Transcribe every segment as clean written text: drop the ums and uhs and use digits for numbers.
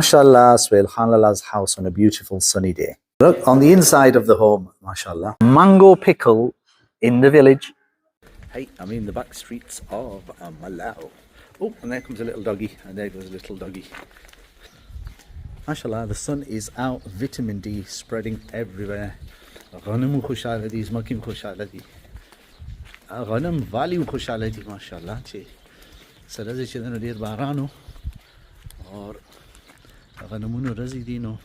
MashaAllah, Suhail Khan Lala's house on a beautiful sunny day. Look, on the inside of the home, MashaAllah, mango pickle in the village. Hey, I'm in the back streets of MALLAH. Oh, and there comes a little doggy, and there goes a little doggy. MashaAllah, the sun is out, vitamin D spreading everywhere. غنم خوشحالتی مکیم خوشحالتی غنم والی خوشحالتی ماشاءالله چه سرازی چدن دیر بارانو और غنمونو رزیدینو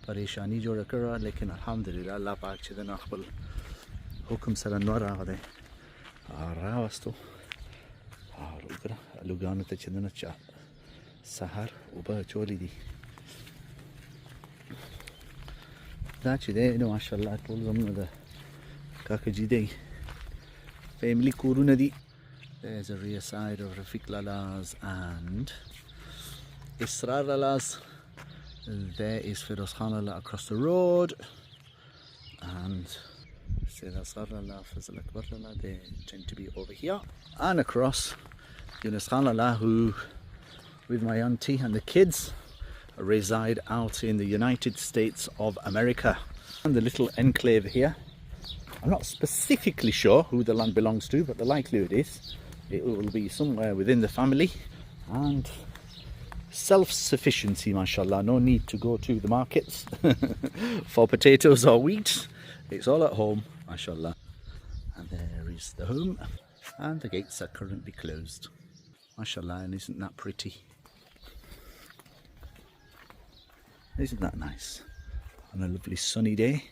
پریشانی جوړ کړه لیکن الحمدلله الله پاک چې د خپل حکم سره نور راغی راوستو او وګړه لوګانو ته چې دنه چا سحر وبه چولې دي دا چې دی نو ماشاءالله ټول زمونږ د کاکجي دی فیملی کورونه دي. There's a rear side of Rafiq Lala's and Israr Lala's. There is Firoz Khan Lala across the road, and Sayyid Asghar Lala, Fazal Akbar Lala, they tend to be over here. And across, Yunus Khan Lala, who, with my auntie and the kids, reside out in the United States of America. And the little enclave here, I'm not specifically sure who the land belongs to, but the likelihood is it will be somewhere within the family. And self-sufficiency, mashallah, no need to go to the markets for potatoes or wheat. It's all at home, mashallah. And there is the home, and the gates are currently closed, mashallah. And isn't that pretty? Isn't that nice? On a lovely sunny day,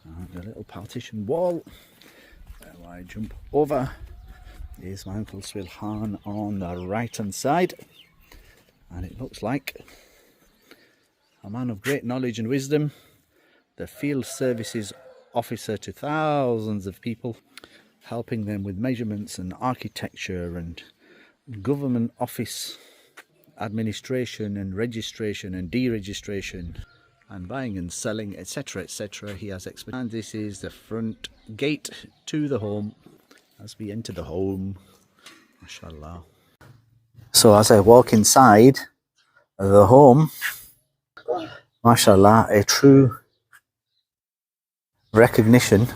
and a little partition wall where I jump over. There's my Uncle Suhail Khan on the right hand side, and it looks like a man of great knowledge and wisdom, the field services officer to thousands of people, helping them with measurements and architecture and government office administration and registration and deregistration and buying and selling, etc, etc. He has expertise. And this is the front gate to the home as we enter the home, mashallah. So as I walk inside the home, mashallah, a true recognition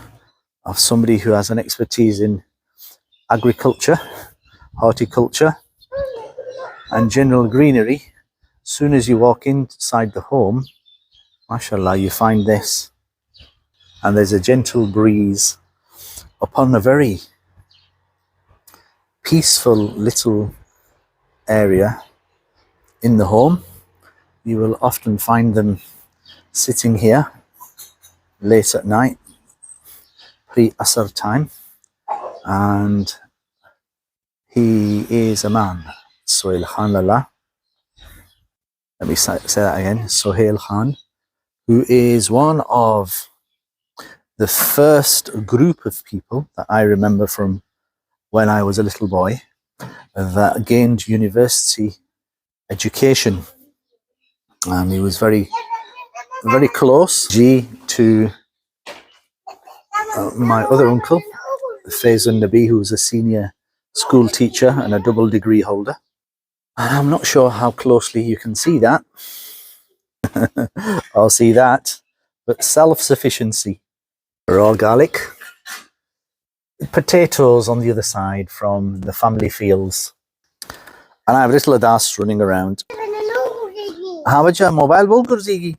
of somebody who has an expertise in agriculture, horticulture and general greenery. As soon as you walk inside the home, mashallah, you find this, and there's a gentle breeze upon a very peaceful little area in the home. You will often find them sitting here late at night, pre-Asr time, and he is a man, Suhail Khan Lala. Let me say that again, Suhail Khan, who is one of the first group of people that I remember from when I was a little boy that gained university education. And he was very, very close to my other uncle, Faizun Nabi, who was a senior school teacher and a double degree holder. And I'm not sure how closely you can see that or see that, but self-sufficiency. Raw garlic, potatoes on the other side from the family fields, and I have little Adas running around. How much mobile bol kurzigi?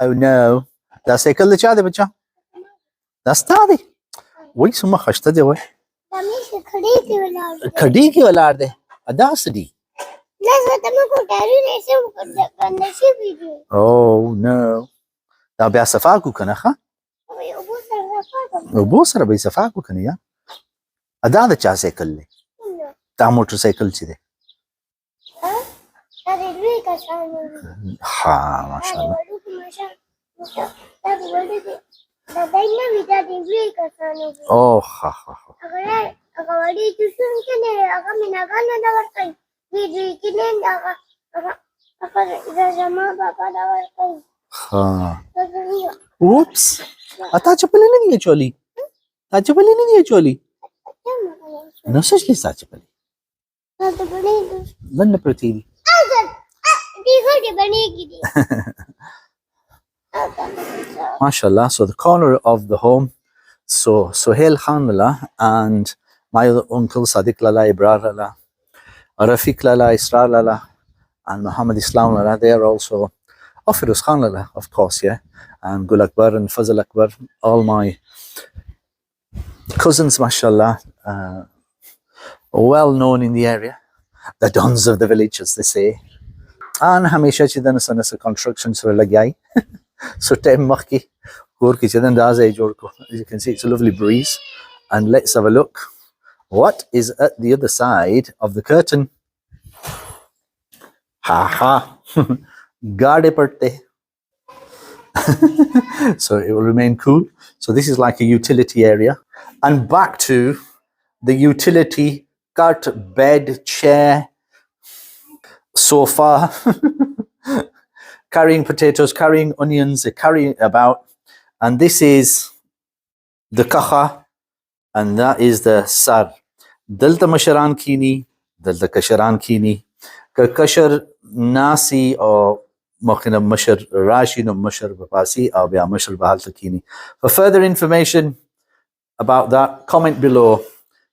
Oh no, that's a killer chade bacha. That's tadi. Wait, some khashta de way. Khadi ki walar de. Adas di. Oh no. Da bia safa ku kana kha? Obo sara bai safa ku kana ya? Ada da cha cycle le. Ta motorcycle chi de. Ha, mashallah. Oh, ha ha ha. Ha. Oops. Ata chapal nahi hai choli. Ta chapal nahi hai choli. No such li sa chapal. Vanna pratili. MashaAllah. So the corner of the home. So Sohail Khan Lala and my other uncle Sadiq Lala, Ibrar Lala, Rafiq Lala, Israr Lala, and Muhammad Islam Lala, they are also Firuz Khan Lala, of course, yeah. And Gul Akbar and Fazal Akbar, all my cousins, mashallah, well known in the area, the dons of the village, as they say. And Hamisha Chidan Sanasa construction so lagai. So Tem Maki, Gorki Chidan Daze Jorko. As you can see, it's a lovely breeze. And let's have a look. What is at the other side of the curtain? Ha ha. Garde parte. So it will remain cool. So this is like a utility area. And back to the utility cart, bed, chair, sofa, carrying potatoes, carrying onions, carrying about. And this is the kaha, and that is the sar. Dalta masharan kini, dalta kasharan kini. Kashar nasi or Mokhina Mashar Rashi no Mashar Bapasi or Bia Mashar Bahal Takini. For further information about that, comment below,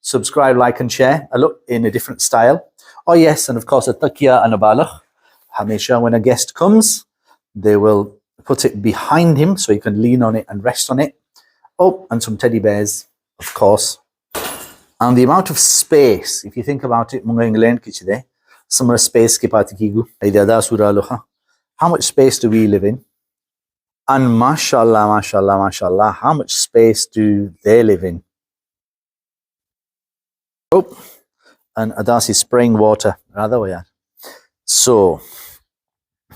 subscribe, like, and share. I look in a different style. Oh, yes, and of course, a takia and a balagh. Hamisha, when a guest comes, they will put it behind him so he can lean on it and rest on it. Oh, and some teddy bears, of course. And the amount of space, if you think about it, some space how much space do we live in? And mashallah, mashallah, mashallah, how much space do they live in? Oh, and Adas is spraying water. Rather way. So, a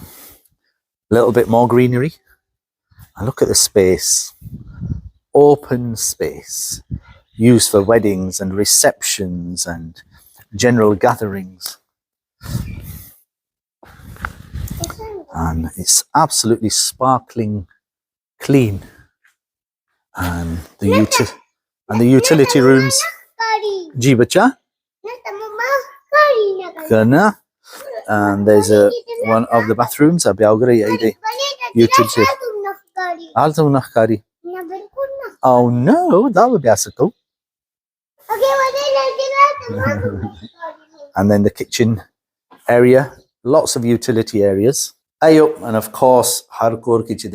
little bit more greenery. And look at the space. Open space. Used for weddings and receptions and general gatherings. And it's absolutely sparkling clean. And the utility rooms. Ji bacha? Kana. And there's one of the bathrooms. Utility. Oh no, that would be cool. And then the kitchen area. Lots of utility areas. Ayo, and of course, hardcore kitchen.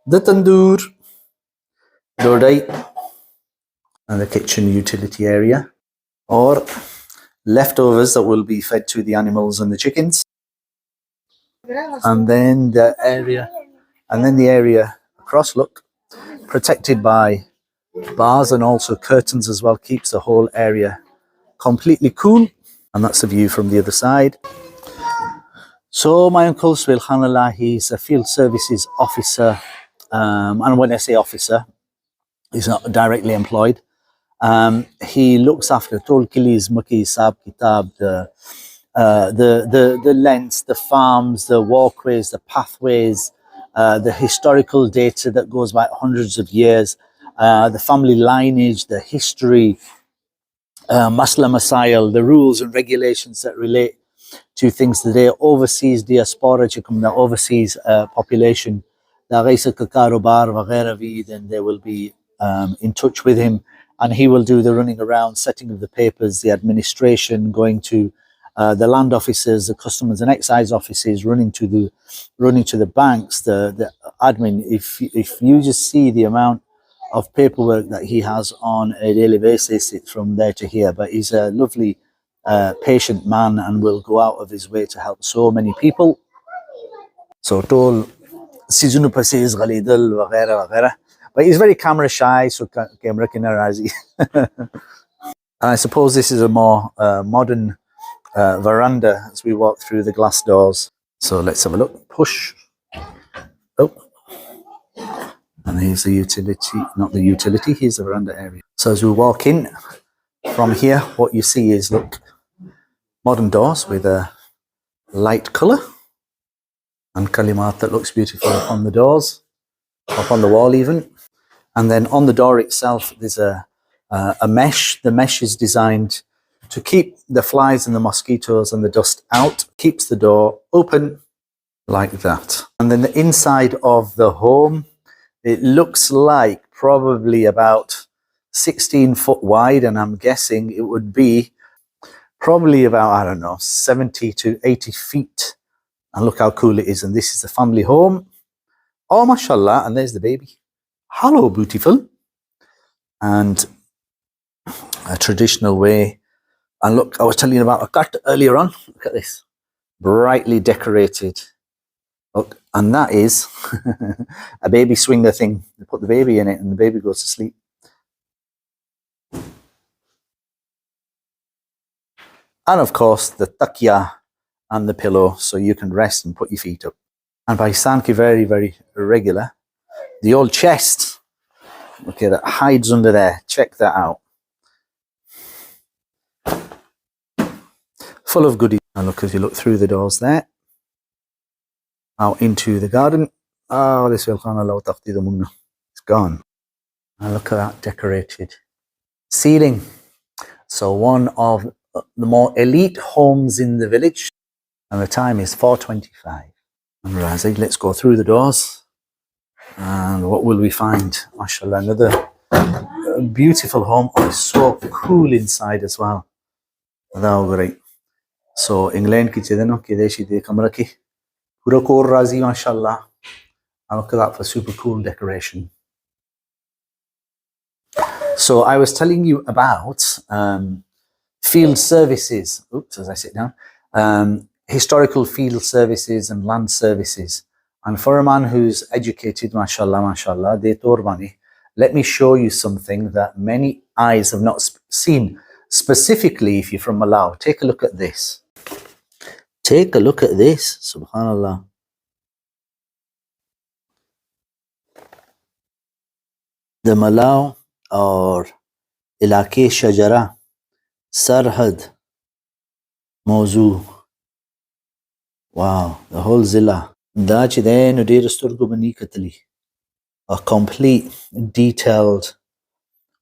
The tandoor, dodai, and the kitchen utility area, or leftovers that will be fed to the animals and the chickens. And then the area across, look, protected by bars and also curtains as well, keeps the whole area completely cool. And that's the view from the other side. So my uncle Suhail Khan Lala, he's a field services officer. And when I say officer, he's not directly employed. He looks after Tolkilis, Maki, Sab, Kitab, the lengths, the farms, the walkways, the pathways, the historical data that goes back hundreds of years, the family lineage, the history, Masla Masail, the rules and regulations that relate to things today, overseas diaspora, the overseas population, then they will be in touch with him, and he will do the running around, setting of the papers, the administration, going to the land officers, the customs and excise offices, running to the banks, the admin. If you just see the amount of paperwork that he has on a daily basis, it's from there to here. But he's a lovely, patient man and will go out of his way to help so many people. So told Sizunu Pasis Ghalidal Vagera Vagera. But he's very camera shy, so camera kinarazi. I suppose this is a more modern veranda as we walk through the glass doors. So let's have a look. Push. Oh. And here's the utility, not the utility, here's the veranda area. So as we walk in from here, what you see is, look, modern doors with a light colour and kalimat that looks beautiful on the doors, up on the wall even. And then on the door itself, there's a mesh. The mesh is designed to keep the flies and the mosquitoes and the dust out. Keeps the door open like that. And then the inside of the home, it looks like probably about 16 foot wide, and I'm guessing it would be probably about, I don't know, 70 to 80 feet. And look how cool it is. And this is the family home. Oh, mashallah. And there's the baby. Hello, beautiful. And a traditional way. And look, I was telling you about a cut earlier on. Look at this. Brightly decorated. Look, and that is a baby swinger thing. They put the baby in it and the baby goes to sleep. And of course, the takya and the pillow, so you can rest and put your feet up. And Pakistan ki very, very regular. The old chest, okay, that hides under there. Check that out. Full of goodies. And look, as you look through the doors there, out into the garden. Oh, this will kind of it's gone. And look at that decorated ceiling. So one of the more elite homes in the village. And the time is 4:25. And Razi, let's go through the doors. And what will we find? MashaAllah, another beautiful home. Oh, it's so cool inside as well. That's great. So England ki chide no kideshi de kamra ki pura kor Razi, MashaAllah. And look at that for super cool decoration. So I was telling you about field services. Oops, as I sit down. Historical field services and land services. And for a man who's educated, mashallah, mashallah, de torbani, let me show you something that many eyes have not seen. Specifically, if you're from Mallah, take a look at this. Take a look at this, subhanallah. The Mallah or Ilake Shajara, Sarhad, Mawzu. Wow, the whole zilla. A complete, detailed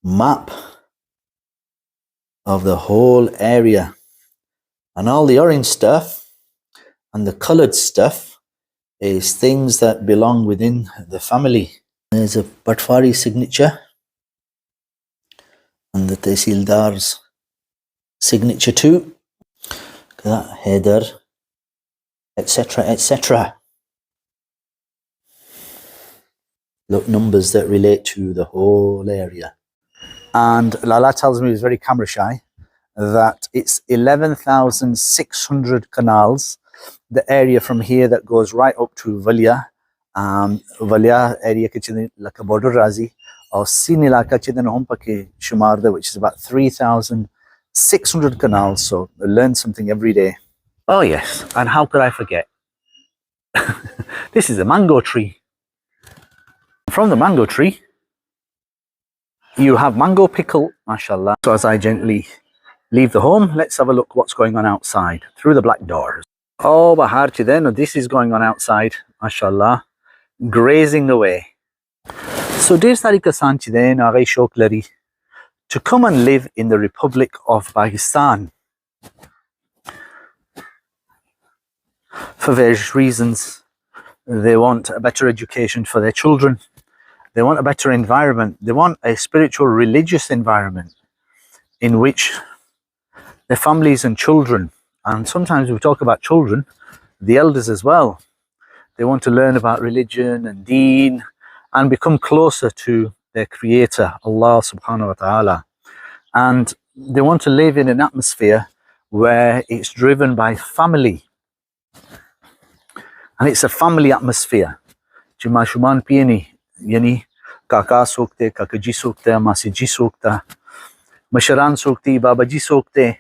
map of the whole area. And all the orange stuff and the coloured stuff is things that belong within the family. There's a Patwari signature and the Tehsildar's signature too. Look at that header, etc., etc. Look, numbers that relate to the whole area. And Lala tells me, he's very camera shy, that it's 11,600 canals, the area from here that goes right up to Valia. Valia area ke like a border razi, or Sinilaka chidan hompake Shumarda, which is about 3,600 canals. So I learn something every day. Oh yes, and how could I forget? This is a mango tree. From the mango tree, you have mango pickle, mashallah. So as I gently leave the home, let's have a look what's going on outside through the black doors. Oh, Bahar Chideno, this is going on outside, mashallah, grazing away. So dear Sarika San Chiden, Agai Shok Lari, to come and live in the Republic of Pakistan for various reasons. They want a better education for their children. They want a better environment. They want a spiritual, religious environment in which their families and children, and sometimes we talk about children, the elders as well, they want to learn about religion and deen and become closer to their creator, Allah subhanahu wa ta'ala. And they want to live in an atmosphere where it's driven by family. And it's a family atmosphere. Jima shuman pieni. Yani kaka sokte, kakaji sokte, masiji sokta, masharan sokti, babaji sokte,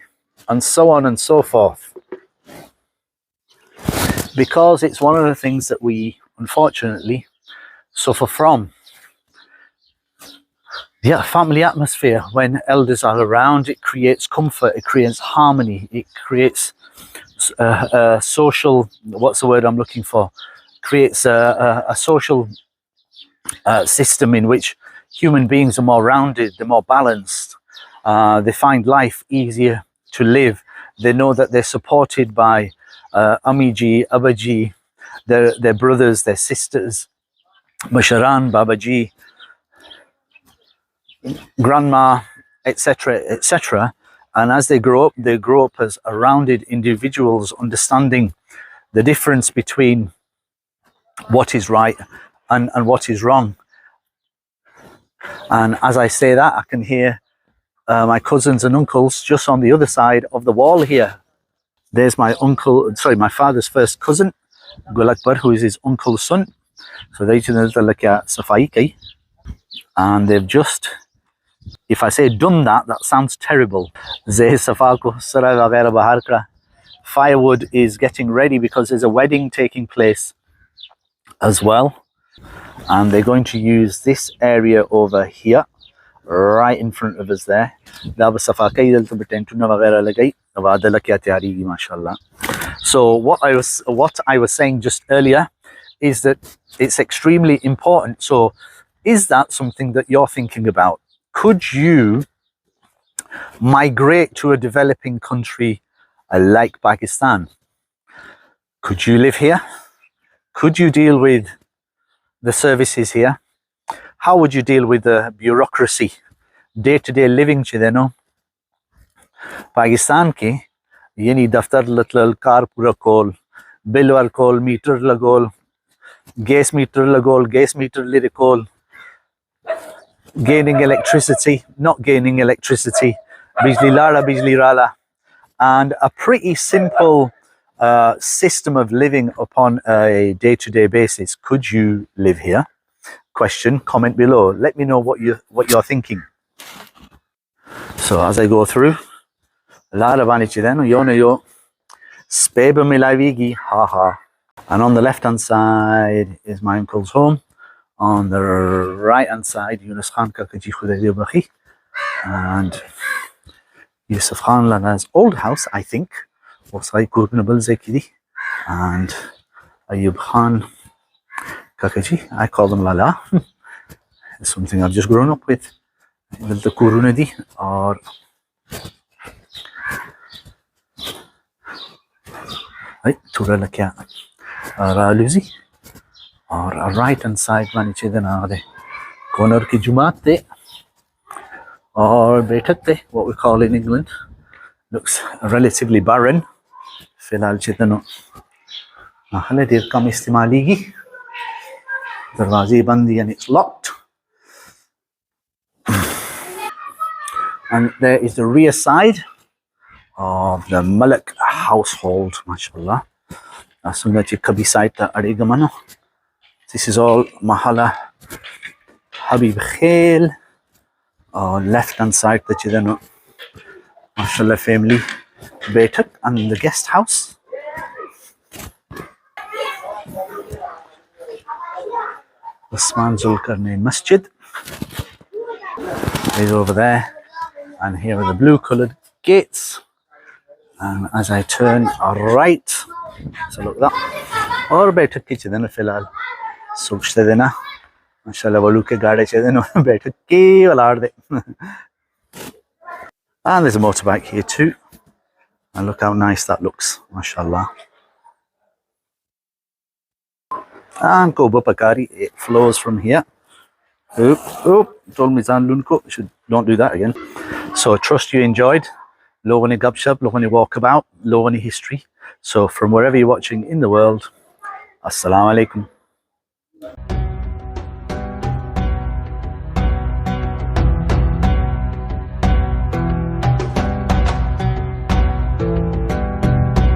and so on and so forth. Because it's one of the things that we, unfortunately, suffer from. The family atmosphere, when elders are around, it creates comfort, it creates harmony, it creates a social, what's the word I'm looking for? Creates a social system in which human beings are more rounded, they're more balanced, they find life easier to live, they know that they're supported by Amiji, Abaji, their brothers, their sisters, Basharan, Babaji, grandma, etc., etc. And as they grow up as rounded individuals, understanding the difference between what is right and what is wrong. And as I say that, I can hear my cousins and uncles just on the other side of the wall here. There's my my father's first cousin, Gul Akbar, who is his uncle's son. So they like Safai, and they've just, if I say done that, that sounds terrible. Firewood is getting ready because there's a wedding taking place as well. And they're going to use this area over here, right in front of us there. So what I was saying just earlier is that it's extremely important. So is that something that you're thinking about? Could you migrate to a developing country like Pakistan? Could you live here? Could you deal with the services here? How would you deal with the bureaucracy, day-to-day living? Pakistan ki yani daftar latlal car pura kol, bill war kol, meter lagol, gas meter lirikol, gaining electricity, not gaining electricity, bijli lara, bijli rala, and a pretty simple system of living upon a day-to-day basis. Could you live here? Question, comment below. Let me know what you're thinking. So as I go through, lara banichi then yo speba milavigi, haha. And on the left hand side is my uncle's home. On the right hand side, Yunus Khan Kakaji Khudaydi Bakhi, and Yusuf Khan Lana's old house, I think, was like Gurnabal Zekidi, and Ayub Khan Kakaji. I call them Lala. It's something I've just grown up with. The Kurunadi, or right, Turala Kya Raluzi, or a right hand side Manichedanade, corner ki Jumate, or Betate, what we call in England. Looks relatively barren. Filal Chitano. Mahale dir kam istimaligi. Darwazi bandi and it's locked. And there is the rear side of the Malik household, mashallah. Sunnati kabi saita arigamano. This is all Mahala Habib Khail. Left hand side the Chidano. Mashallah family. Betak and the guest house. Usman Zulkarnain Masjid is over there, and here are the blue coloured gates. And as I turn right, so look at that. Or Betak ki chidana filal. Sukhte dena. Mashallah walu ke gaade chidano Betak ki walar de. And there's a motorbike here too. And look how nice that looks, mashallah. And Koba Pakari, it flows from here. Told me Lunko, don't do that again. So I trust you enjoyed. Logani Gabshab, Logani Walkabout, Logani History. So from wherever you're watching in the world, Assalamu alaikum.